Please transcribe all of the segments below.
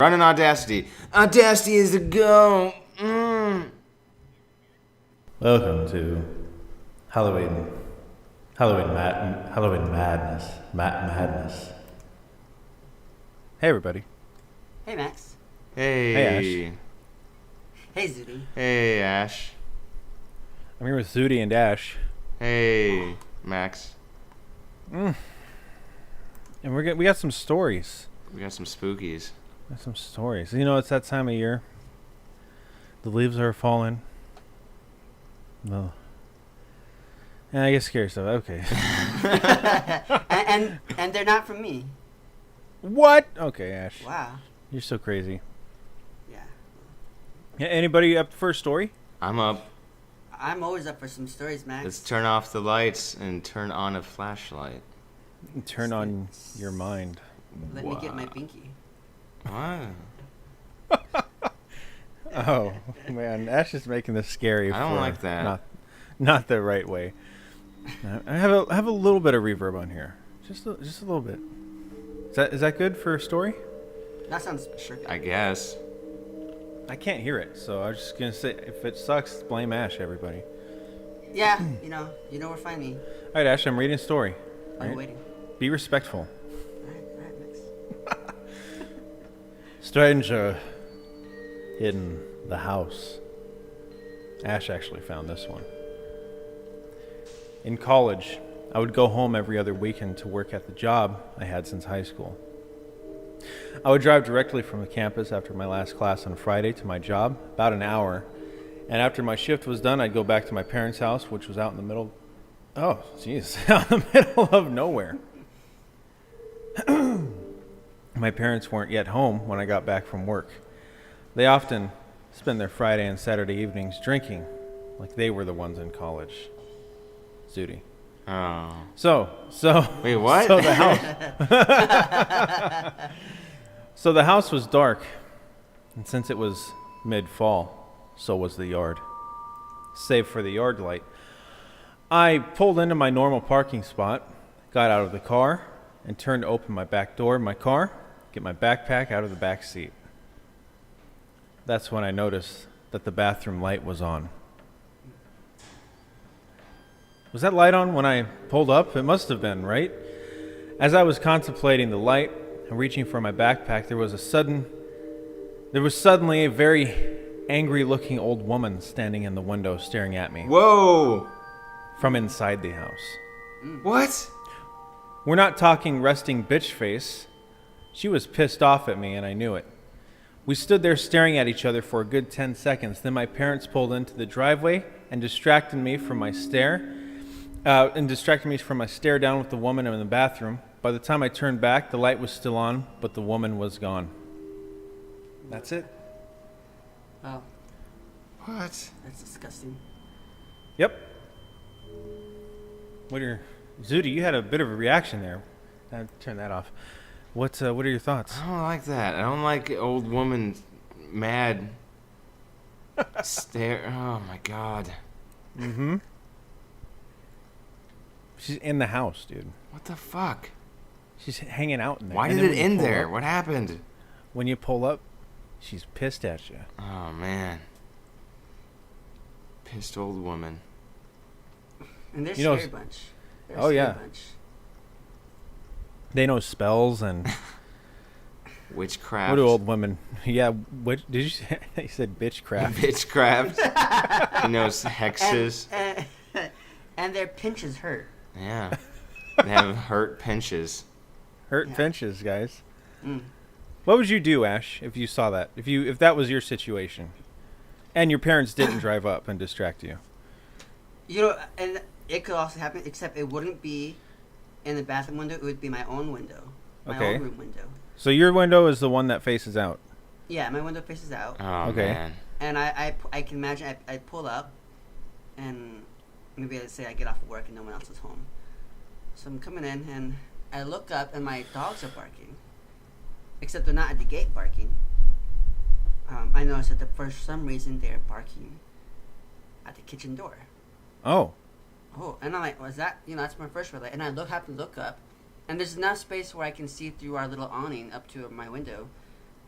Running Audacity. Audacity is the go. Welcome to Halloween Madness. Hey everybody. Hey, Max. Hey. Hey, Ash. Hey, Zooty. Hey, Ash. I'm here with Zooty and Ash, Hey, Max. and we got some stories. We got some spookies. You know, it's that time of year. The leaves are falling. No. And I get scary stuff. Okay. and they're not from me. What? Okay, Ash. Wow. You're so crazy. Yeah. Yeah, anybody up for a story? I'm up. I'm always up for some stories, Max. Let's turn off the lights and turn on a flashlight. Turn on your mind. Let me get my pinky. What? Oh, man. Ash is making this scary. I don't like that. Not the right way. I have a little bit of reverb on here. Just a little bit. Is that good for a story? That sounds sure. I guess. I can't hear it, so I was just gonna say if it sucks, blame Ash, everybody. Yeah, you know where to find me. All right, Ash, I'm reading a story. I'm Right? waiting. Be respectful. All right, Max. Stranger in the house. Ash actually found this one. In college, I would go home every other weekend to work at the job I had since high school. I would drive directly from the campus after my last class on Friday to my job, about an hour, and after my shift was done, I'd go back to my parents' house, which was out in the middle. Oh, jeez, out in the middle of nowhere. My parents weren't yet home when I got back from work. They often spend their Friday and Saturday evenings drinking, like they were the ones in college. Zooty. Oh. So. Wait, what? So the house. So the house was dark, and since it was mid-fall, so was the yard. Save for the yard light. I pulled into my normal parking spot, got out of the car, and turned to open my back door of my car, get my backpack out of the back seat. That's when I noticed that the bathroom light was on. Was that light on when I pulled up? It must have been, right? As I was contemplating the light and reaching for my backpack, there was suddenly a very angry-looking old woman standing in the window staring at me Whoa! from inside the house. What? We're not talking resting bitch face. She was pissed off at me, and I knew it. We stood there staring at each other for a good 10 seconds. Then my parents pulled into the driveway and distracted me from my stare down with the woman in the bathroom. By the time I turned back, the light was still on, but the woman was gone. That's it. Oh, What? that's disgusting. Yep. Zooty, you had a bit of a reaction there. Turn that off. What are your thoughts? I don't like that. I don't like old woman mad stare. Oh my god. Mm-hmm. She's in the house, dude. What the fuck? She's hanging out in there. Why And did then it when you end pull there? up- What happened? When you pull up, she's pissed at you. Oh man. Pissed old woman. And they're You know, scary bunch. They're a oh, scary yeah. bunch. They know spells and Witchcraft. what do old women? Yeah, what did you say? You said bitchcraft. Witchcraft. He knows hexes. And their pinches hurt. Yeah. They have hurt pinches. Hurt Yeah. pinches, guys. Mm. What would you do, Ash, if you saw that? If that was your situation, and your parents didn't drive up and distract you? You know, and it could also happen, except it wouldn't be in the bathroom window. It would be my own window. My Okay. own room window. So your window is the one that faces out. Yeah, my window faces out. Oh Okay. man. And I can imagine I pull up, and maybe let's say I get off of work and no one else is home. So I'm coming in and I look up and my dogs are barking, except they're not at the gate barking. I noticed that for some reason they're barking at the kitchen door. Oh. Oh, and I'm like, was that? That's my first red light. And I have to look up, and there's enough space where I can see through our little awning up to my window.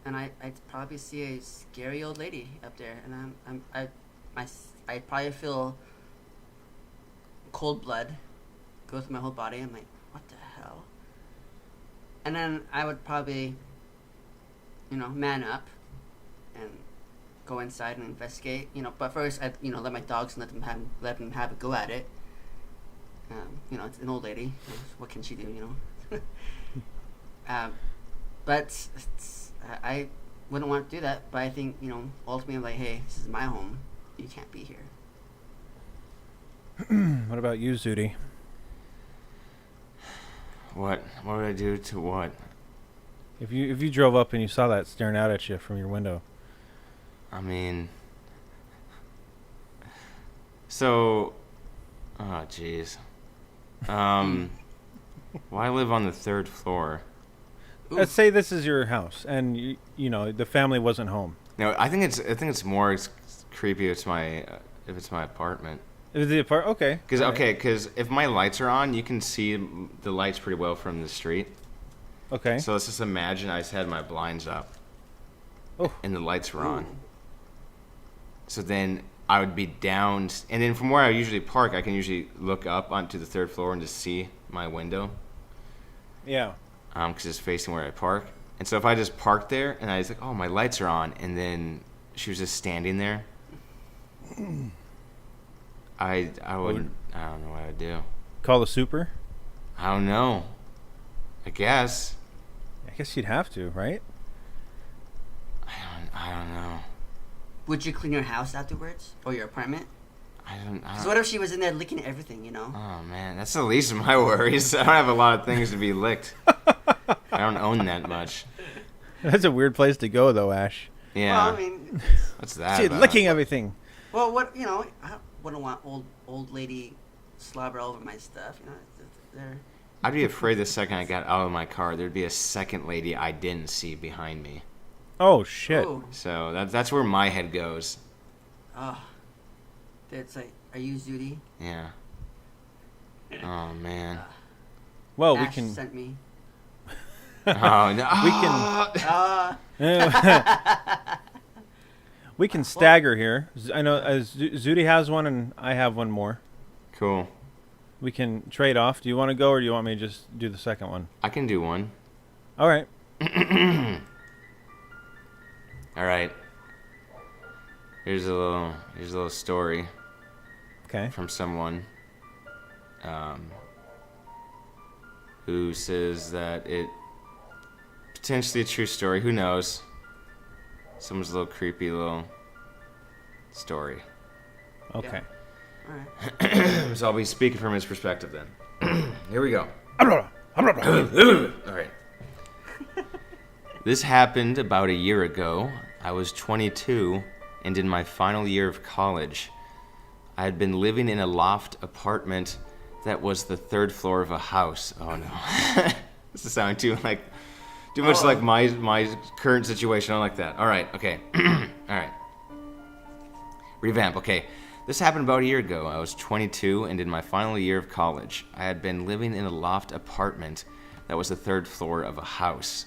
and I'd probably see a scary old lady up there, and I probably feel cold blood go through my whole body. I'm like, what the hell? And then I would probably, man up and go inside and investigate. But first I'd let my dogs and let them have a go at it. It's an old lady. What can she do? But I wouldn't want to do that. But I think ultimately I'm like, hey, this is my home. You can't be here. What about you, Zooty? What? What would I do to what? If you drove up and you saw that staring out at you from your window. I mean, so, oh jeez. Why live on the 3rd floor? Let's say this is your house, and the family wasn't home. No, I think it's more creepy. If it's my apartment. Is the apartment okay? Because if my lights are on, you can see the lights pretty well from the street. Okay. So let's just imagine I just had my blinds up, and the lights were on. So then I would be down, and then from where I usually park, I can usually look up onto the 3rd floor and just see my window. Yeah. Because it's facing where I park. And so if I just parked there and I was like, oh, my lights are on, and then she was just standing there, I don't know what I would do. Call the super? I don't know. I guess you'd have to, right? I don't know. Would you clean your house afterwards or your apartment? I don't. So what if she was in there licking everything? Oh man, that's the least of my worries. I don't have a lot of things to be licked. I don't own that much. That's a weird place to go, though, Ash. Yeah. Well, I mean, what's that? She's about? licking everything. Well, I wouldn't want old lady slobber all over my stuff. They're. I'd be afraid the second I got out of my car, there'd be a second lady I didn't see behind me. Oh shit! Oh. So that's where my head goes. Oh. It's like, are you Zooty? Yeah. Oh man. Well, Ash we can. sent me. Oh no. We can. We can stagger here. I know Zooty has one and I have one more. Cool. We can trade off. Do you want to go or do you want me to just do the second one? I can do one. All right. All right. Here's a little story. Okay. From someone who says that it potentially a true story. Who knows? Someone's little creepy little story. Okay. All right. So I'll be speaking from his perspective then. Here we go. All right. This happened about a year ago. I was 22 and in my final year of college. I had been living in a loft apartment that was the 3rd floor of a house. Oh no. This is sounding too much like my current situation. I don't like that. All right, okay. All right. Revamp, okay. This happened about a year ago. I was 22 and in my final year of college. I had been living in a loft apartment that was the 3rd floor of a house.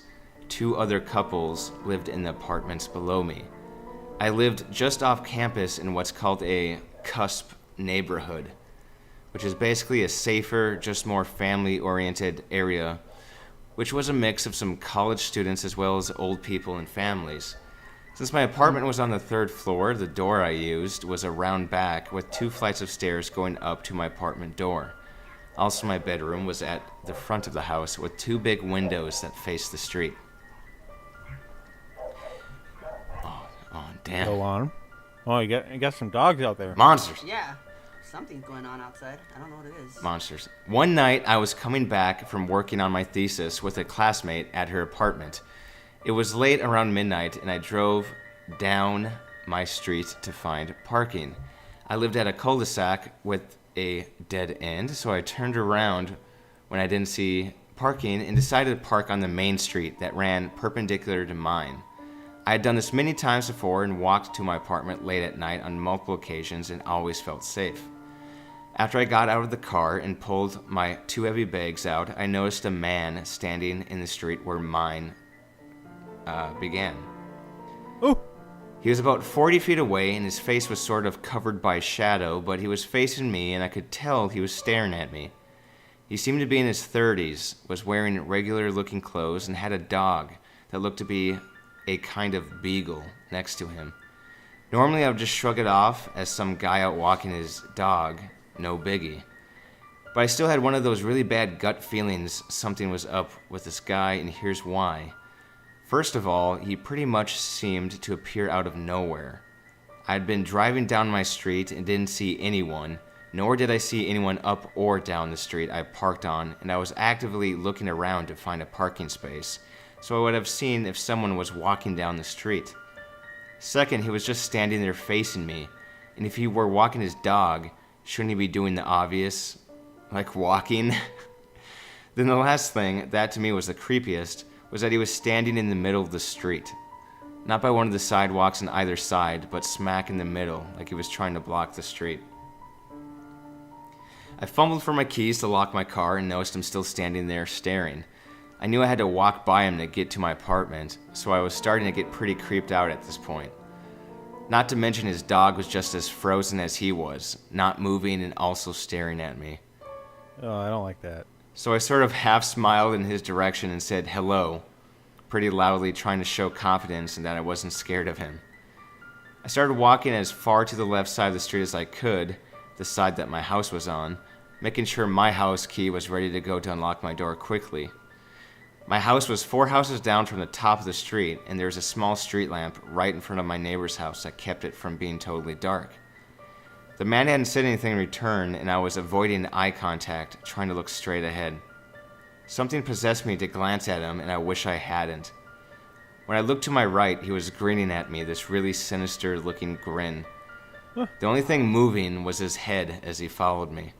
2 other couples lived in the apartments below me. I lived just off campus in what's called a cusp neighborhood, which is basically a safer, just more family-oriented area, which was a mix of some college students as well as old people and families. Since my apartment was on the 3rd floor, the door I used was around back with 2 flights of stairs going up to my apartment door. Also, my bedroom was at the front of the house with 2 big windows that faced the street. Oh, damn. Go on. Oh, you got some dogs out there. Monsters. Yeah. Something's going on outside. I don't know what it is. Monsters. One night, I was coming back from working on my thesis with a classmate at her apartment. It was late around midnight, and I drove down my street to find parking. I lived at a cul-de-sac with a dead end, so I turned around when I didn't see parking and decided to park on the main street that ran perpendicular to mine. I had done this many times before and walked to my apartment late at night on multiple occasions and always felt safe. After I got out of the car and pulled my 2 heavy bags out, I noticed a man standing in the street where mine began. Ooh. He was about 40 feet away, and his face was sort of covered by shadow, but he was facing me, and I could tell he was staring at me. He seemed to be in his 30s, was wearing regular-looking clothes, and had a dog that looked to be a kind of beagle next to him. Normally, I would just shrug it off as some guy out walking his dog, no biggie. But I still had one of those really bad gut feelings something was up with this guy, and here's why. First of all, he pretty much seemed to appear out of nowhere. I had been driving down my street and didn't see anyone, nor did I see anyone up or down the street I parked on, and I was actively looking around to find a parking space, so I would have seen if someone was walking down the street. Second, he was just standing there facing me, and if he were walking his dog, shouldn't he be doing the obvious, like walking? Then the last thing, that to me was the creepiest, was that he was standing in the middle of the street. Not by one of the sidewalks on either side, but smack in the middle, like he was trying to block the street. I fumbled for my keys to lock my car and noticed him still standing there staring. I knew I had to walk by him to get to my apartment, so I was starting to get pretty creeped out at this point. Not to mention his dog was just as frozen as he was, not moving and also staring at me. Oh, I don't like that. So I sort of half smiled in his direction and said hello, pretty loudly, trying to show confidence and that I wasn't scared of him. I started walking as far to the left side of the street as I could, the side that my house was on, making sure my house key was ready to go to unlock my door quickly. My house was 4 houses down from the top of the street, and there was a small street lamp right in front of my neighbor's house that kept it from being totally dark. The man hadn't said anything in return, and I was avoiding eye contact, trying to look straight ahead. Something possessed me to glance at him, and I wish I hadn't. When I looked to my right, he was grinning at me, this really sinister-looking grin. Huh. The only thing moving was his head as he followed me.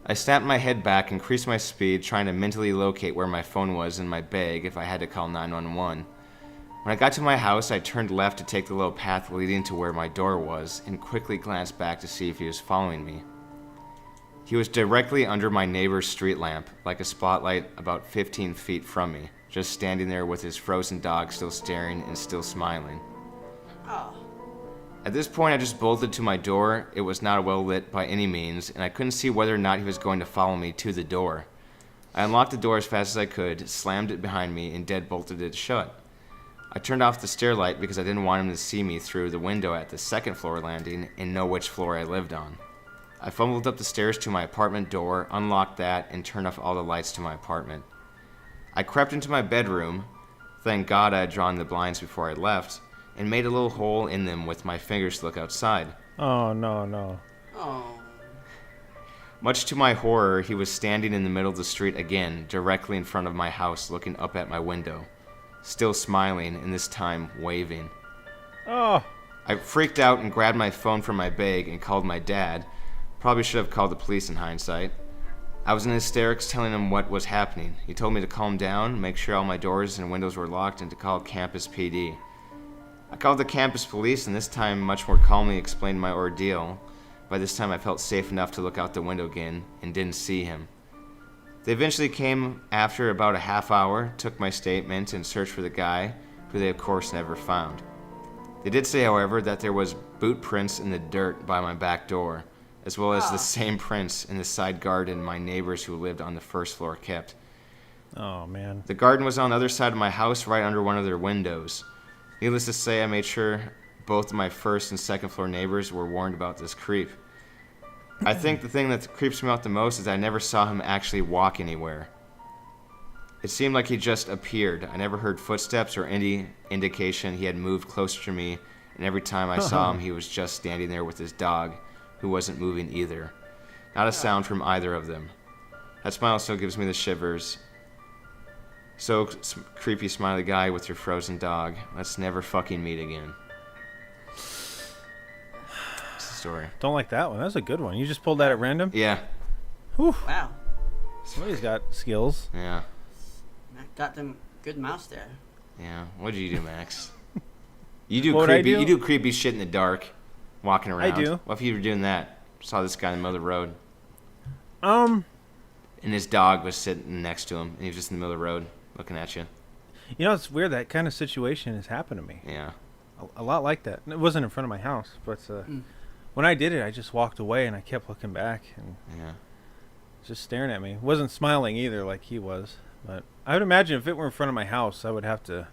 I snapped my head back, increased my speed, trying to mentally locate where my phone was in my bag if I had to call 911. When I got to my house, I turned left to take the little path leading to where my door was, and quickly glanced back to see if he was following me. He was directly under my neighbor's street lamp, like a spotlight about 15 feet from me, just standing there with his frozen dog still staring and still smiling. Oh. At this point, I just bolted to my door. It was not well lit by any means, and I couldn't see whether or not he was going to follow me to the door. I unlocked the door as fast as I could, slammed it behind me, and deadbolted it shut. I turned off the stair light because I didn't want him to see me through the window at the second floor landing and know which floor I lived on. I fumbled up the stairs to my apartment door, unlocked that, and turned off all the lights to my apartment. I crept into my bedroom. Thank God I had drawn the blinds before I left, and made a little hole in them with my fingers to look outside. Oh, no. Oh. Much to my horror, he was standing in the middle of the street again, directly in front of my house, looking up at my window. Still smiling, and this time waving. Oh. I freaked out and grabbed my phone from my bag and called my dad. Probably should have called the police in hindsight. I was in hysterics telling him what was happening. He told me to calm down, make sure all my doors and windows were locked, and to call campus PD. I called the campus police, and this time much more calmly explained my ordeal. By this time I felt safe enough to look out the window again and didn't see him. They eventually came after about a half hour, took my statement, and searched for the guy, who they of course never found. They did say, however, that there was boot prints in the dirt by my back door, as well as the same prints in the side garden my neighbors who lived on the first floor kept. Oh, man. The garden was on the other side of my house, right under one of their windows. Needless to say, I made sure both of my first and second floor neighbors were warned about this creep. I think the thing that creeps me out the most is I never saw him actually walk anywhere. It seemed like he just appeared. I never heard footsteps or any indication he had moved closer to me, and every time I saw him, he was just standing there with his dog, who wasn't moving either. Not a sound from either of them. That smile still gives me the shivers. So, creepy smiley guy with your frozen dog. Let's never fucking meet again. That's the story. Don't like that one. That's a good one. You just pulled that at random? Yeah. Whew. Wow. Somebody's got skills. Yeah. Got them good mouse there. Yeah. What did you do, Max? You do What would I creepy. do? You do creepy shit in the dark, walking around. I do. What if you were doing that? Saw this guy in the middle of the road, Um, and his dog was sitting next to him, and he was just in the middle of the road, looking at you. You know, it's weird. That kind of situation has happened to me. Yeah. A lot like that. And it wasn't in front of my house, but Mm. when I did it, I just walked away and I kept looking back and Yeah. just staring at me. Wasn't smiling either, like he was. But I would imagine if it were in front of my house, I have to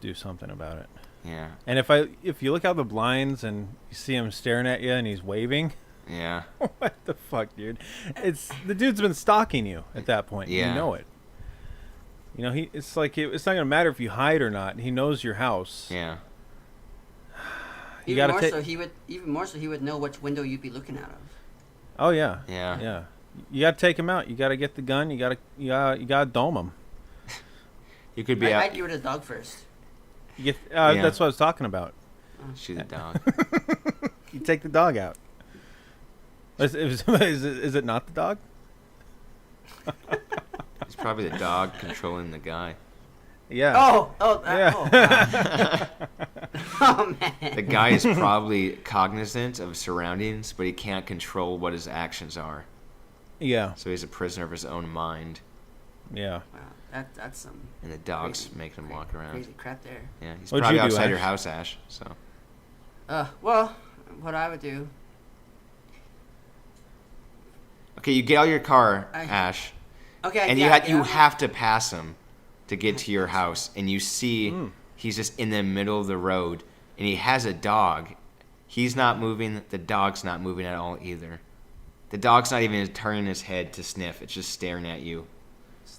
do something about it. Yeah. And if you look out the blinds and you see him staring at you and he's waving, Yeah. what the fuck, dude? It's the dude's been stalking you at that point. Yeah. You know it. You know, it's like it's not gonna matter if you hide or not. He knows your house. Yeah. You Even gotta more take. so, he would know which window you'd be looking out of. Oh yeah. Yeah. Yeah. You gotta take him out. You gotta get the gun. You gotta dome him. You could be out. I'd get rid of the dog first. You get. Yeah. That's what I was talking about. Shoot the dog. You take the dog out. Is it not the dog? It's probably the dog controlling the guy. Yeah. Yeah. Oh, wow. Oh man. The guy is probably cognizant of his surroundings, but he can't control what his actions are. Yeah. So he's a prisoner of his own mind, Yeah. Wow, that's some and the dog's Crazy. making him walk around. crazy crap there. Yeah, he's What'd probably you do, outside your Ash? house, Ash. So Well, what I would do, okay, you get out of your car, I- Ash, okay, and yeah, you have to pass him to get to your house, and you see he's just in the middle of the road, and he has a dog. He's not moving. The dog's not moving at all either. The dog's not even turning his head to sniff. It's just staring at you.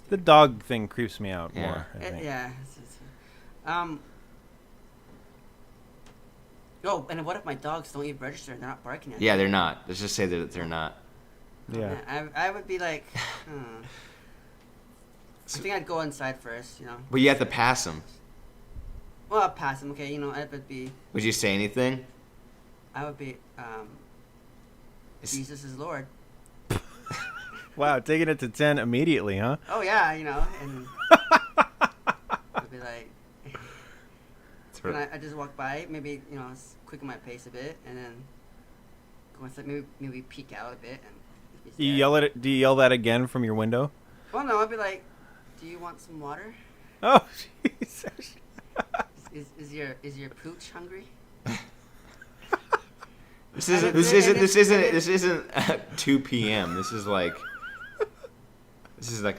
The dog thing creeps me out Yeah. more. I think. Yeah. Oh, and what if my dogs don't even register? They're not barking at me. Yeah, they're not. Let's just say that they're not. Yeah. I would be like, I think I'd go inside first, you know. But you have to pass him. Well, I'll pass him, okay, you know, I Would you say anything? would be, Jesus is Lord. Wow, taking it to 10 immediately, huh? Oh, yeah, you know, and I'd be like, and I just walk by, maybe, you know, quicken my pace a bit, and then go inside, maybe peek out a bit, and if he's Do you there- yell at it? Do you yell that again from your window? Well, no, I'd be like, do you want some water? Oh, Jesus. Is your pooch hungry? This isn't 2 p.m. This is like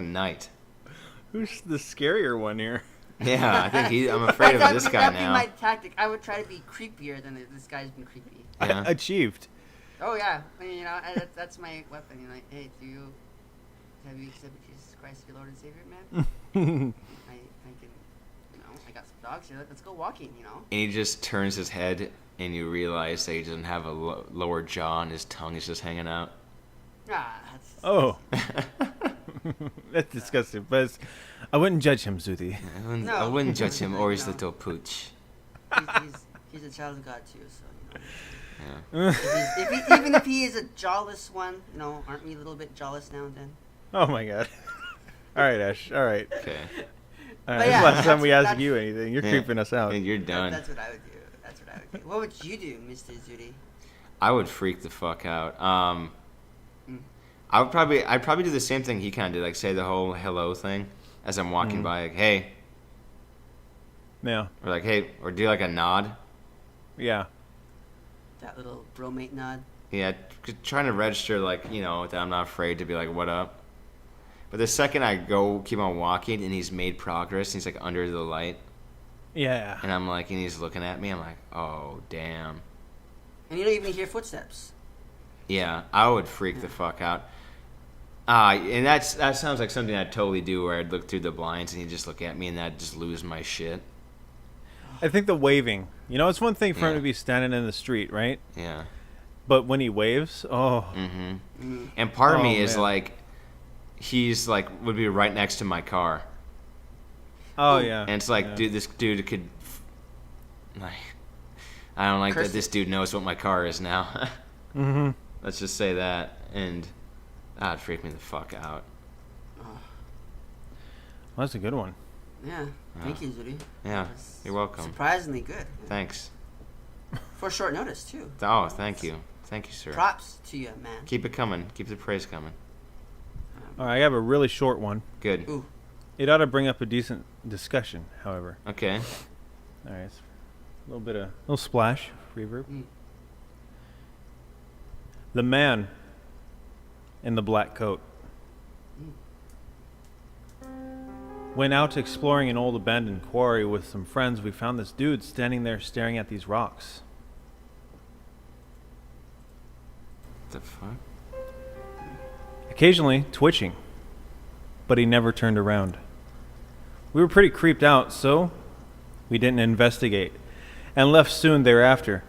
night. Who's the scarier one here? Yeah, I think I'm afraid of this guy That'd be now. my tactic. I would try to be creepier than this guy's been creepy. Yeah. Achieved. Oh yeah, I mean, you know, that's my weapon. You're like, hey, have you accepted Jesus Christ as your Lord and Savior, man? I can, you know, I got some dogs here. Let's go walking, you know. And he just turns his head, and you realize that he doesn't have a lower jaw, and his tongue is just hanging out. Ah, that's. Oh. That's disgusting. But I wouldn't judge him, Zooty. I wouldn't judge him or his little pooch. He's a child of God too, so you know. Yeah. Even if he is a jawless one, you know, aren't we a little bit jawless now and then? Oh, my God. All right, Ash. All right. Okay. All right. But This is yeah, the last time we that's- ask you anything. You're Yeah. creeping us out. And you're done. That's what I would do. What would you do, Mr. Zooty? I would freak the fuck out. Mm. I'd probably do the same thing he kind of did, like say the whole hello thing as I'm walking by, like hey, Yeah. or like hey, or do like a nod. Yeah. That little bromate nod. Yeah, trying to register like that I'm not afraid to be like what up. But the second I keep on walking and he's made progress, and he's like under the light, Yeah. and I'm like, and he's looking at me, I'm like, oh damn. And you don't even hear footsteps. Yeah, I would freak the fuck out. And that sounds like something I'd totally do, where I'd look through the blinds and he'd just look at me and I'd just lose my shit. I think the waving. You know, it's one thing for him Yeah. to be standing in the street, right? Yeah. But when he waves, oh. Mm-hmm. And part of me is man. like, he's like, would be right next to my car. Oh, yeah. And it's like, yeah. dude, this dude could, like, I don't like Curse that this dude knows what my car is now. Mm-hmm. Let's just say that. And that'd freak me the fuck out. Well, that's a good one. Yeah. Thank you, Zooty. Yeah, That's you're welcome. Surprisingly good. Thanks. For short notice, too. Oh, thank you. Thank you, sir. Props to you, man. Keep it coming. Keep the praise coming. All right, I have a really short one. Good. Ooh. It ought to bring up a decent discussion, however. Okay. All right. A little splash, reverb. Mm. The man in the black coat went out exploring an old abandoned quarry with some friends. We found this dude standing there staring at these rocks. The fuck? Occasionally twitching, but he never turned around. We were pretty creeped out, so we didn't investigate and left soon thereafter.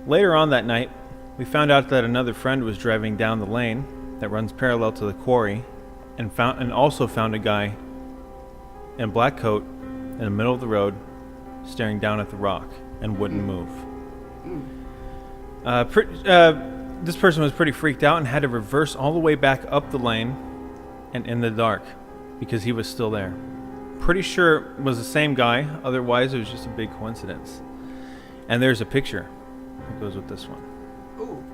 Later on that night, we found out that another friend was driving down the lane that runs parallel to the quarry and also found a guy in a black coat in the middle of the road staring down at the rock and wouldn't move. This person was pretty freaked out and had to reverse all the way back up the lane and in the dark because he was still there. Pretty sure it was the same guy, otherwise it was just a big coincidence. And there's a picture that goes with this one. Ooh.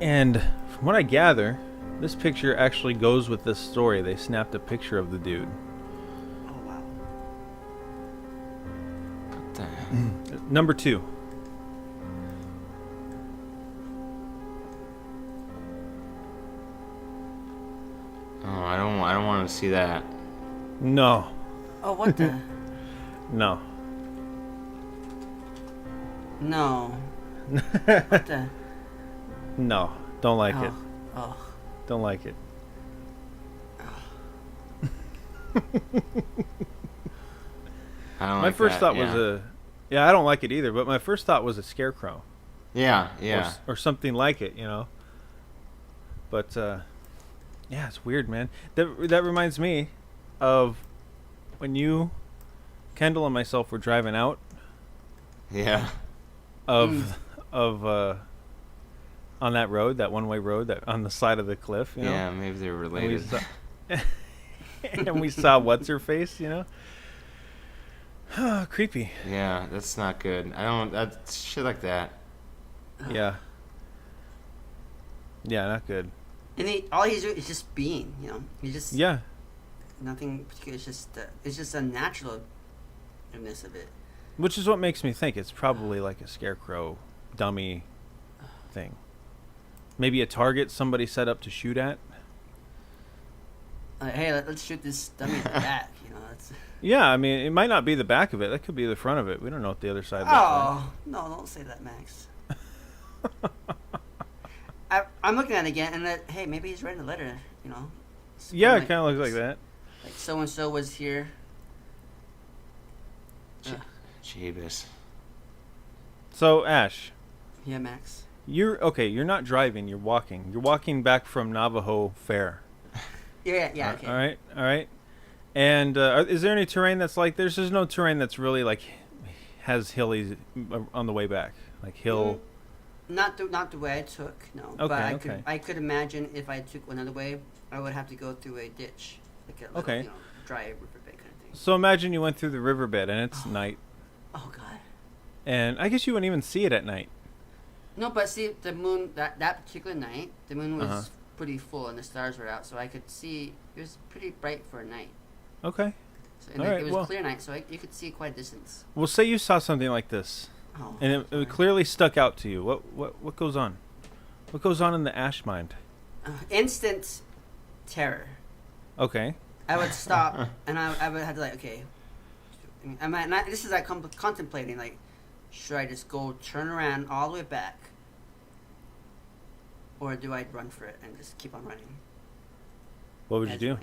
And from what I gather, this picture actually goes with this story. They snapped a picture of the dude. Oh, wow. What the hell? Number 2. Oh, I don't want to see that. No. Oh, what the? No. No. What the? No. Don't like it. Oh. Don't like it. I don't My like first that, thought yeah. was I don't like it either, but my first thought was a scarecrow. Yeah, yeah. Or something like it, you know. But yeah, it's weird, man. That reminds me of when you, Kendall, and myself were driving out Yeah. of on that road, that one-way road that on the side of the cliff, you know. Yeah, maybe they're And we related. saw, and we saw what's her face, you know. Creepy. Yeah, that's not good. I don't. That shit like that. Yeah. Yeah, not good. And all he's doing is just being, you know. He's just Yeah. nothing particular. It's just a naturalness of it. Which is what makes me think it's probably like a scarecrow dummy thing. Maybe a target somebody set up to shoot at. Hey, let's shoot this dummy in the back. You know, that's. Yeah, I mean, it might not be the back of it. That could be the front of it. We don't know what the other side looks Oh no! Don't say that, Max. I'm looking at it again, and hey, maybe he's writing a letter. You know. like. Yeah, it kind of looks like that. Like so and so was here. Jeebus. So, Ash, Yeah, Max. you're not driving. You're walking. You're walking back from Navajo Fair. Yeah. Okay. All right. And is there any terrain that's like there's no terrain that's really like has hilly on the way back, like hill. Not the way I took, no. Okay, But I could imagine if I took another way, I would have to go through a ditch, like a little, Okay. you know, dry riverbed kind of thing. So imagine you went through the riverbed and it's night, Oh God. and I guess you wouldn't even see it at night. No, but see the moon that particular night, the moon was Uh-huh. pretty full and the stars were out, so I could see it was pretty bright for a night. Okay. So and All right, it was well- a clear night, so you could see quite a distance. Well, say you saw something like this, Oh. and it sorry. clearly stuck out to you. What goes on? What goes on in the Ash mind? Instant terror. Okay. I would stop and I would have to like, okay. I might not. This is like contemplating like, should I just go turn around all the way back, or do I run for it and just keep on running? What would you do?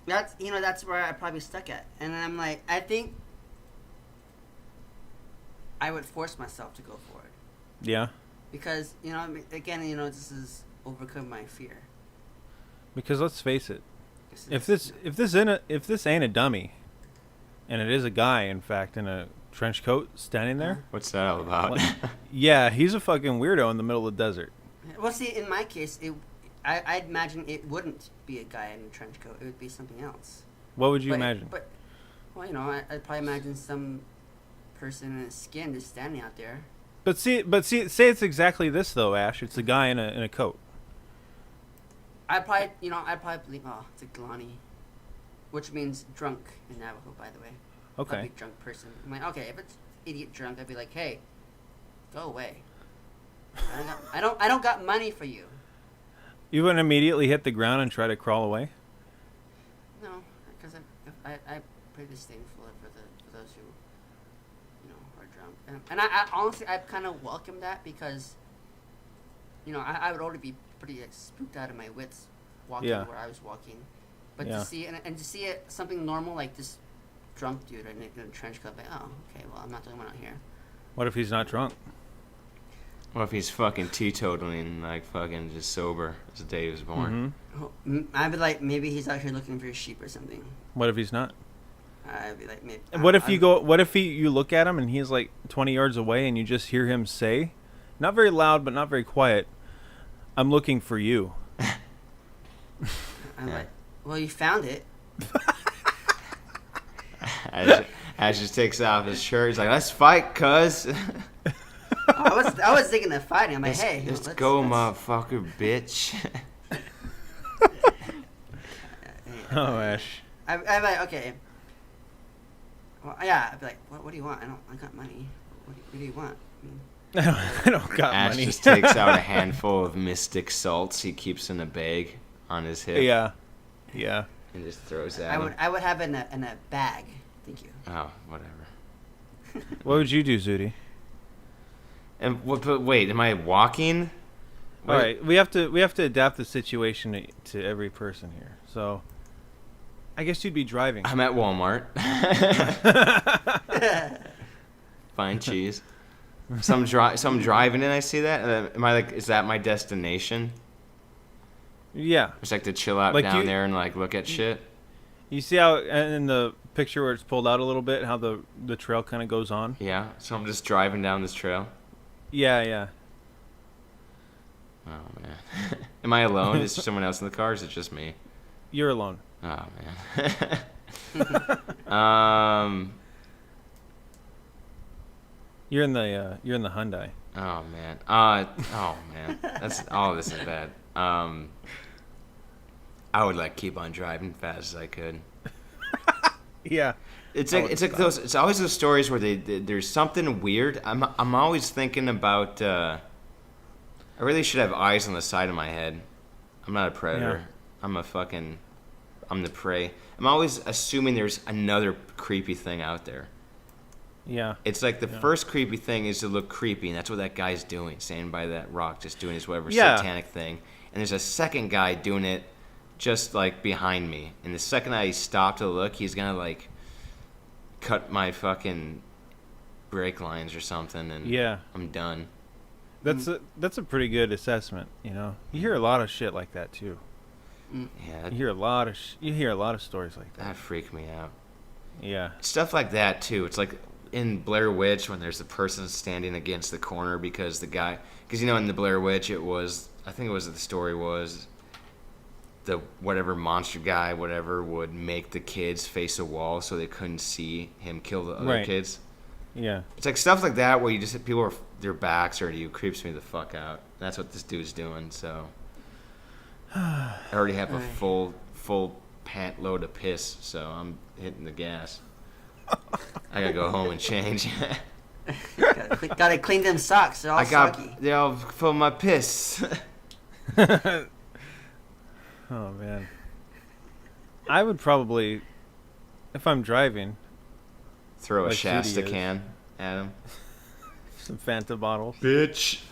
That's where I probably stuck at, and I'm like, I think I would force myself to go for it Yeah. because again, this is overcome my fear. Because let's face it, This is- if this ain't a dummy, and it is a guy, in fact, in a trench coat standing there, What's that all about? What? yeah, he's a fucking weirdo in the middle of the desert. Well, see, in my case, I'd imagine it wouldn't be a guy in a trench coat. It would be something else. What would you But- imagine? But, well, I'd probably imagine some person in a skin just standing out there. But see, say it's exactly this though, Ash. It's a guy in a coat. I'd probably believe, oh, it's a Glani, which means drunk in Navajo, by the way. Okay. A big drunk person. I'm like, okay, if it's idiot drunk, I'd be like, hey, go away. I don't got money for you. You wouldn't immediately hit the ground and try to crawl away? No, because I'm pretty disdainful for those who, are drunk. And I honestly, I kind of welcome that because, I would already be pretty spooked out of my wits walking where I was walking. But to see and to see it something normal like this drunk dude in a trench coat, like, oh, okay, well, I'm not the only one out here. What if he's not drunk? What if he's fucking teetotaling, like fucking just sober as the day he was born? Mm-hmm. I'd be like, maybe he's actually looking for a sheep or something. What if he's not? I'd be like, maybe. What if you look at him and he's like 20 yards away and you just hear him say, not very loud but not very quiet, "I'm looking for you." I'm like, well, you found it. Ash just takes off his shirt. He's like, "Let's fight, cuz." I was thinking of fighting. I'm like, hey, let's go, motherfucker, bitch. Oh, Ash. I'd be like, okay. Well, yeah, I'd be like, what do you want? I got money. What do you want? I don't got Ash money. just takes out a handful of mystic salts he keeps in a bag on his hip. Yeah. And just throws at him. I would have it in a bag. Thank you. Oh, whatever. What would you do, Zooty? And but wait, am I walking? All right, we have to adapt the situation to every person here. So, I guess you'd be driving. I'm at Walmart. Fine cheese. So I'm driving and I see that. Am I like? Is that my destination? Yeah. Just like to chill out Like down there and like look at shit. You see how in the picture where it's pulled out a little bit, how the trail kind of goes on? Yeah. So I'm just driving down this trail. Yeah. Oh man. Am I alone? Is there someone else in the car? Or is it just me? You're alone. Oh man. You're in the Hyundai. Oh man. Oh man. That's all. This is bad. I would like keep on driving fast as I could. Yeah. It's like those. It's always those stories where there's something weird. I'm always thinking about. I really should have eyes on the side of my head. I'm not a predator. Yeah. I'm the prey. I'm always assuming there's another creepy thing out there. Yeah. It's like the first creepy thing is to look creepy, and that's what that guy's doing, standing by that rock, just doing his whatever satanic thing. And there's a second guy doing it just like behind me. And the second I stop to look, he's gonna like cut my fucking brake lines or something, and I'm done. That's a pretty good assessment. You hear a lot of shit like that too. Yeah. You hear a lot of stories like that. That freaked me out. Yeah. Stuff like that too. It's like in Blair Witch when there's the person standing against the corner because in the Blair Witch the story was the whatever monster guy would make the kids face a wall so they couldn't see him kill the other kids. Yeah. It's like stuff like that where you just people are their backs are to you, creeps me the fuck out. That's what this dude's doing. So I already have a full pant load of piss, so I'm hitting the gas. I gotta go home and change. gotta clean them socks. They're all soggy. They're all full of my piss. Oh man. I would probably, if I'm driving, throw a like Shasta Zooty can at him. Some Fanta bottles. Bitch.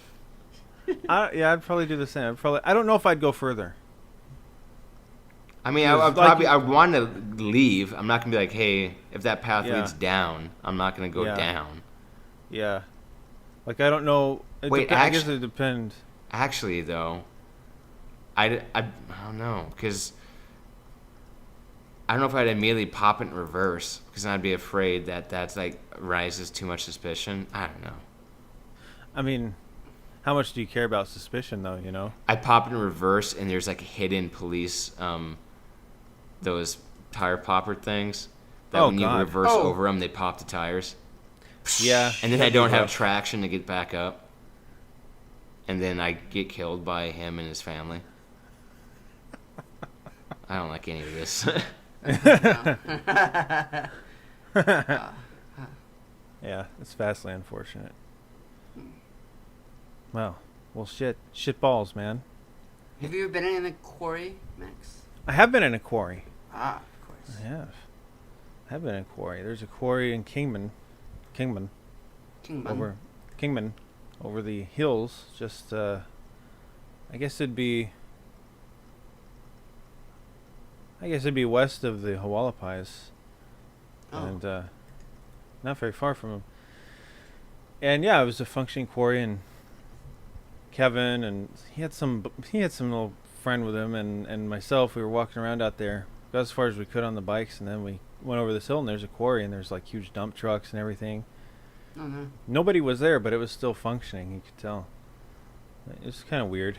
I'd probably do the same. I don't know if I'd go further. I mean, I want to leave. I'm not gonna be like, hey, if that path leads down, I'm not gonna go down. Yeah. Like I don't know. I guess it depends. Actually, though, I don't know because I don't know if I'd immediately pop it in reverse because I'd be afraid that's like raises too much suspicion. I don't know. I mean, how much do you care about suspicion, though? I pop it in reverse and there's like hidden police. Those tire popper things that when you reverse over them, they pop the tires. Yeah. And then I don't have traction to get back up. And then I get killed by him and his family. I don't like any of this. Yeah, it's vastly unfortunate. Well, shit balls, man. Have you ever been in a quarry, Max? I have been in a quarry. Ah, of course. I have. I have been in a quarry. There's a quarry in Kingman, over the hills. Just, I guess it'd be west of the Hualapais, and not very far from them. And yeah, it was a functioning quarry, and Kevin and he had some little friend with him, and myself. We were walking around out there, got as far as we could on the bikes, and then we went over this hill, and there's a quarry, and there's like huge dump trucks and everything. Oh no. Nobody was there, but it was still functioning. You could tell. It was kind of weird.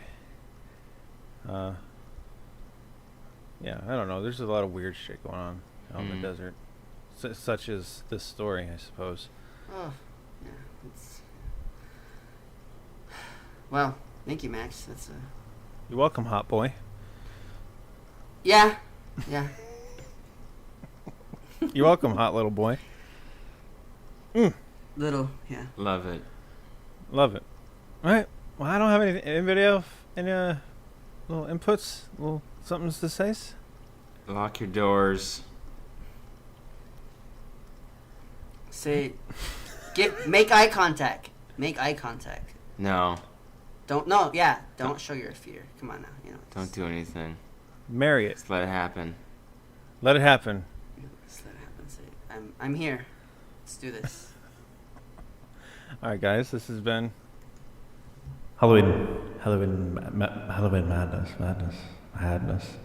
Yeah, I don't know. There's a lot of weird shit going on out in the desert, such as this story, I suppose. Oh, yeah. It's... Well, thank you, Max. That's You're welcome, hot boy. Yeah. You're welcome, hot little boy. Little, yeah. Love it. Love it. All right. Well, I don't have anybody else any little inputs, little somethings to say. Lock your doors. Say, make eye contact. Make eye contact. No. Don't show your fear. Come on now, Don't do anything. Marry it. Just let it happen. Let it happen. Just let it happen. Say, I'm here. Let's do this. All right, guys. This has been Halloween madness.